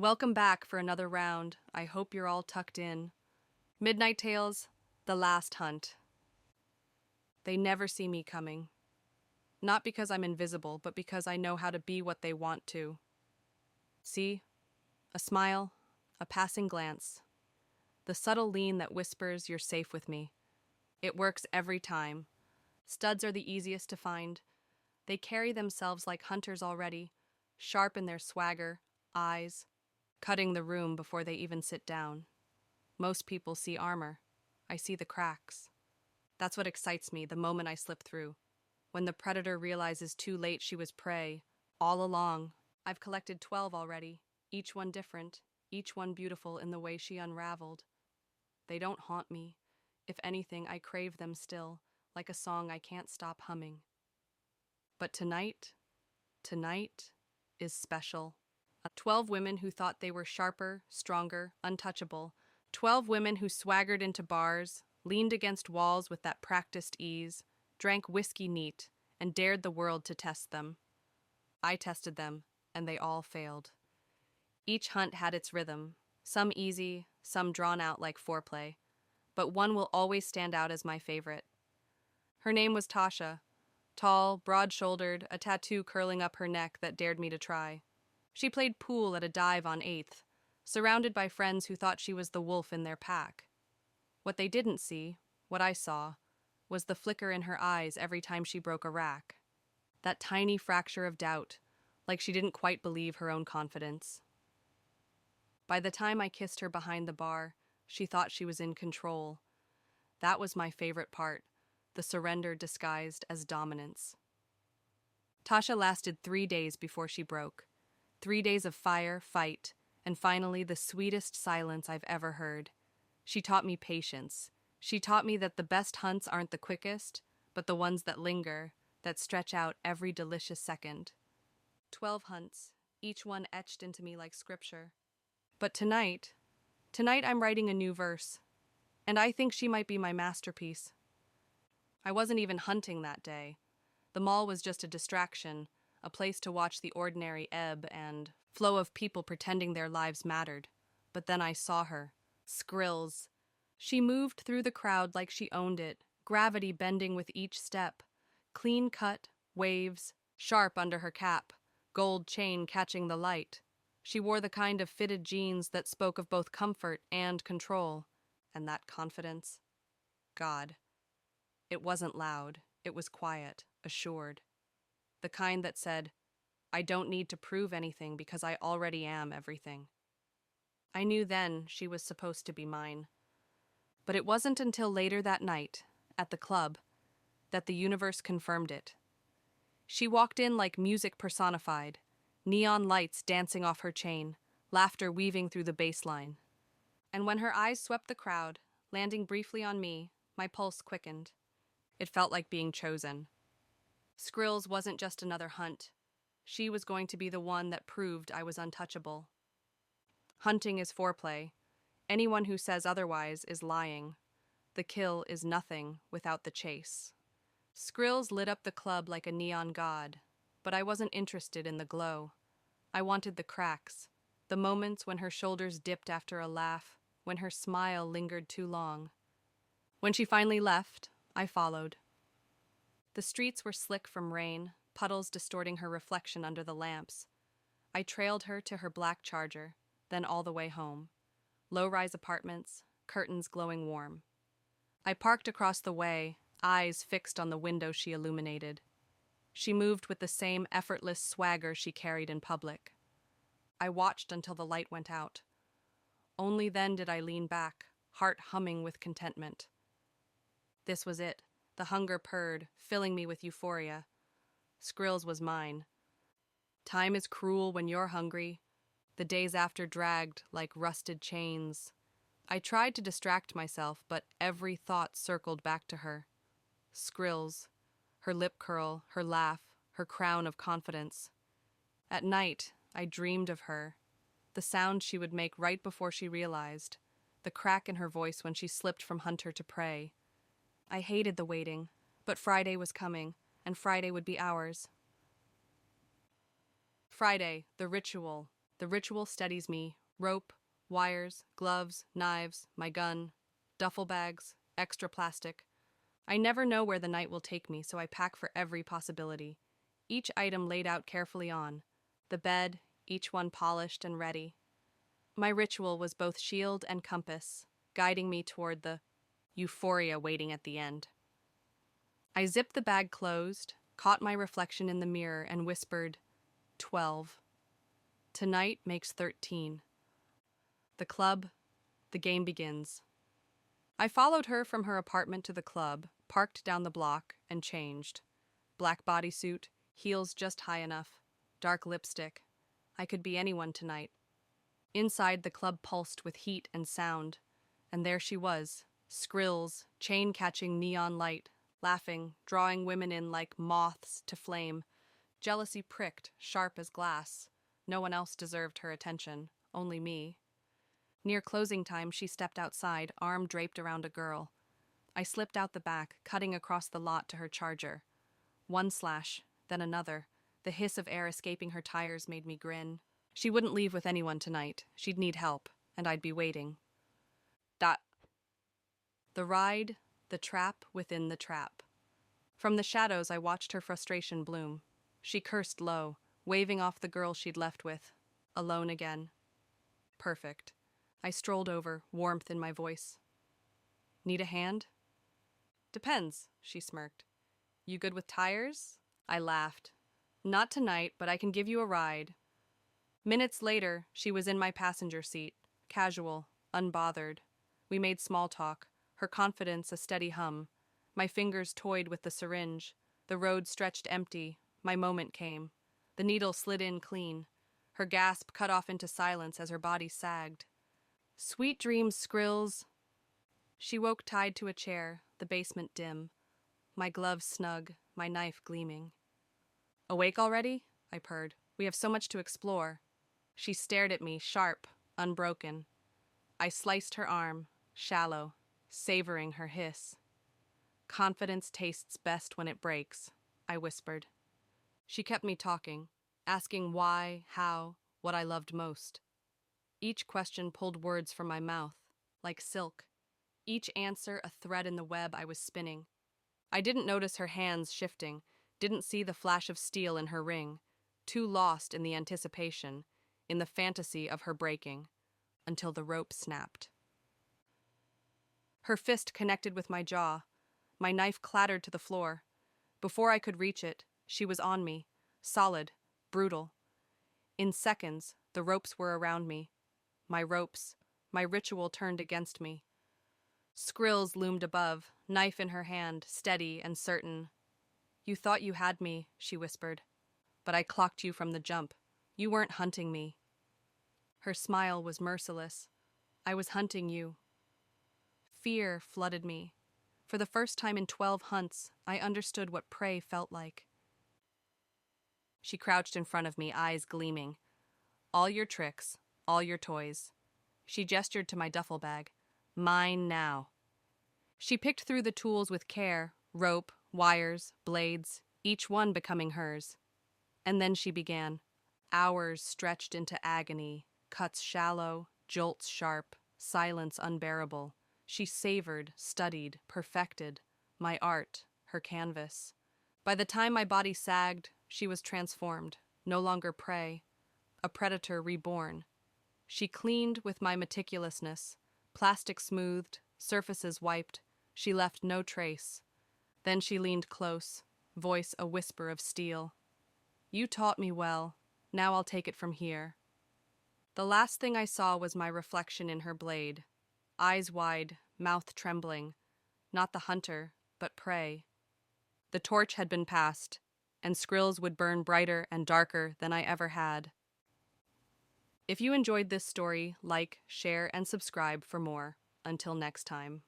Welcome back for another round. I hope you're all tucked in. Midnight Tales, The Last Hunt. They never see me coming. Not because I'm invisible, but because I know how to be what they want to. See? A smile, a passing glance. The subtle lean that whispers you're safe with me. It works every time. Studs are the easiest to find. They carry themselves like hunters already, sharp in their swagger, eyes, cutting the room before they even sit down. Most people see armor. I see the cracks. That's what excites me the moment I slip through. When the predator realizes too late she was prey, all along. I've collected 12 already, each one different, each one beautiful in the way she unraveled. They don't haunt me. If anything, I crave them still, like a song I can't stop humming. But tonight is special. 12 women who thought they were sharper, stronger, untouchable. 12 women who swaggered into bars, leaned against walls with that practiced ease, drank whiskey neat, and dared the world to test them. I tested them, and they all failed. Each hunt had its rhythm, some easy, some drawn out like foreplay, but one will always stand out as my favorite. Her name was Tasha, tall, broad-shouldered, a tattoo curling up her neck that dared me to try. She played pool at a dive on 8th, surrounded by friends who thought she was the wolf in their pack. What they didn't see, what I saw, was the flicker in her eyes every time she broke a rack. That tiny fracture of doubt, like she didn't quite believe her own confidence. By the time I kissed her behind the bar, she thought she was in control. That was my favorite part, the surrender disguised as dominance. Tasha lasted 3 days before she broke. 3 days of fire, fight, and finally the sweetest silence I've ever heard. She taught me patience. She taught me that the best hunts aren't the quickest, but the ones that linger, that stretch out every delicious second. 12 hunts, each one etched into me like scripture. But tonight I'm writing a new verse, and I think she might be my masterpiece. I wasn't even hunting that day. The mall was just a distraction, a place to watch the ordinary ebb and flow of people pretending their lives mattered. But then I saw her. Skrills. She moved through the crowd like she owned it, gravity bending with each step. Clean cut, waves, sharp under her cap, gold chain catching the light. She wore the kind of fitted jeans that spoke of both comfort and control. And that confidence? God. It wasn't loud. It was quiet, assured. The kind that said, I don't need to prove anything because I already am everything. I knew then she was supposed to be mine. But it wasn't until later that night, at the club, that the universe confirmed it. She walked in like music personified, neon lights dancing off her chain, laughter weaving through the bass line. And when her eyes swept the crowd, landing briefly on me, my pulse quickened. It felt like being chosen. Skrills wasn't just another hunt. She was going to be the one that proved I was untouchable. Hunting is foreplay. Anyone who says otherwise is lying. The kill is nothing without the chase. Skrills lit up the club like a neon god, but I wasn't interested in the glow. I wanted the cracks, the moments when her shoulders dipped after a laugh, when her smile lingered too long. When she finally left, I followed. The streets were slick from rain, puddles distorting her reflection under the lamps. I trailed her to her black Charger, then all the way home. Low-rise apartments, curtains glowing warm. I parked across the way, eyes fixed on the window she illuminated. She moved with the same effortless swagger she carried in public. I watched until the light went out. Only then did I lean back, heart humming with contentment. This was it. The hunger purred, filling me with euphoria. Skrills was mine. Time is cruel when you're hungry. The days after dragged like rusted chains. I tried to distract myself, but every thought circled back to her. Skrills, her lip curl, her laugh, her crown of confidence. At night, I dreamed of her. The sound she would make right before she realized. The crack in her voice when she slipped from hunter to prey. I hated the waiting, but Friday was coming, and Friday would be ours. Friday, the ritual, The ritual steadies me: rope, wires, gloves, knives, my gun, duffel bags, extra plastic. I never know where the night will take me, so I pack for every possibility. Each item laid out carefully on the bed, each one polished and ready. My ritual was both shield and compass, guiding me toward the euphoria waiting at the end. I zipped the bag closed, caught my reflection in the mirror, and whispered, 12. Tonight makes 13. The club, the game begins. I followed her from her apartment to the club, parked down the block, and changed. Black bodysuit, heels just high enough, dark lipstick. I could be anyone tonight. Inside, the club pulsed with heat and sound, and there she was, Skrills, chain-catching neon light, laughing, drawing women in like moths to flame. Jealousy pricked, sharp as glass. No one else deserved her attention, only me. Near closing time, she stepped outside, arm draped around a girl. I slipped out the back, cutting across the lot to her Charger. One slash, then another. The hiss of air escaping her tires made me grin. She wouldn't leave with anyone tonight. She'd need help, and I'd be waiting. The ride, the trap within the trap. From the shadows, I watched her frustration bloom. She cursed low, waving off the girl she'd left with. Alone again. Perfect. I strolled over, warmth in my voice. Need a hand? Depends, she smirked. You good with tires? I laughed. Not tonight, but I can give you a ride. Minutes later, she was in my passenger seat, casual, unbothered. We made small talk, her confidence a steady hum. My fingers toyed with the syringe. The road stretched empty. My moment came. The needle slid in clean. Her gasp cut off into silence as her body sagged. Sweet dreams, Skrills. She woke tied to a chair, the basement dim. My gloves snug, my knife gleaming. Awake already? I purred. We have so much to explore. She stared at me, sharp, unbroken. I sliced her arm, shallow, savoring her hiss. Confidence tastes best when it breaks, I whispered. She kept me talking, asking why, how, what I loved most. Each question pulled words from my mouth, like silk. Each answer a thread in the web I was spinning. I didn't notice her hands shifting, didn't see the flash of steel in her ring, too lost in the anticipation, in the fantasy of her breaking, until the rope snapped. Her fist connected with my jaw. My knife clattered to the floor. Before I could reach it, she was on me, solid, brutal. In seconds, the ropes were around me. My ropes, my ritual turned against me. Skrills loomed above, knife in her hand, steady and certain. You thought you had me, she whispered. But I clocked you from the jump. You weren't hunting me. Her smile was merciless. I was hunting you. Fear flooded me. For the first time in 12 hunts, I understood what prey felt like. She crouched in front of me, eyes gleaming. All your tricks, all your toys. She gestured to my duffel bag. Mine now. She picked through the tools with care, rope, wires, blades, each one becoming hers. And then she began. Hours stretched into agony, cuts shallow, jolts sharp, silence unbearable. She savored, studied, perfected. My art, her canvas. By the time my body sagged, she was transformed, no longer prey, a predator reborn. She cleaned with my meticulousness, plastic smoothed, surfaces wiped. She left no trace. Then she leaned close, voice a whisper of steel. You taught me well. Now I'll take it from here. The last thing I saw was my reflection in her blade. Eyes wide, mouth trembling. Not the hunter, but prey. The torch had been passed, and Skrills would burn brighter and darker than I ever had. If you enjoyed this story, like, share, and subscribe for more. Until next time.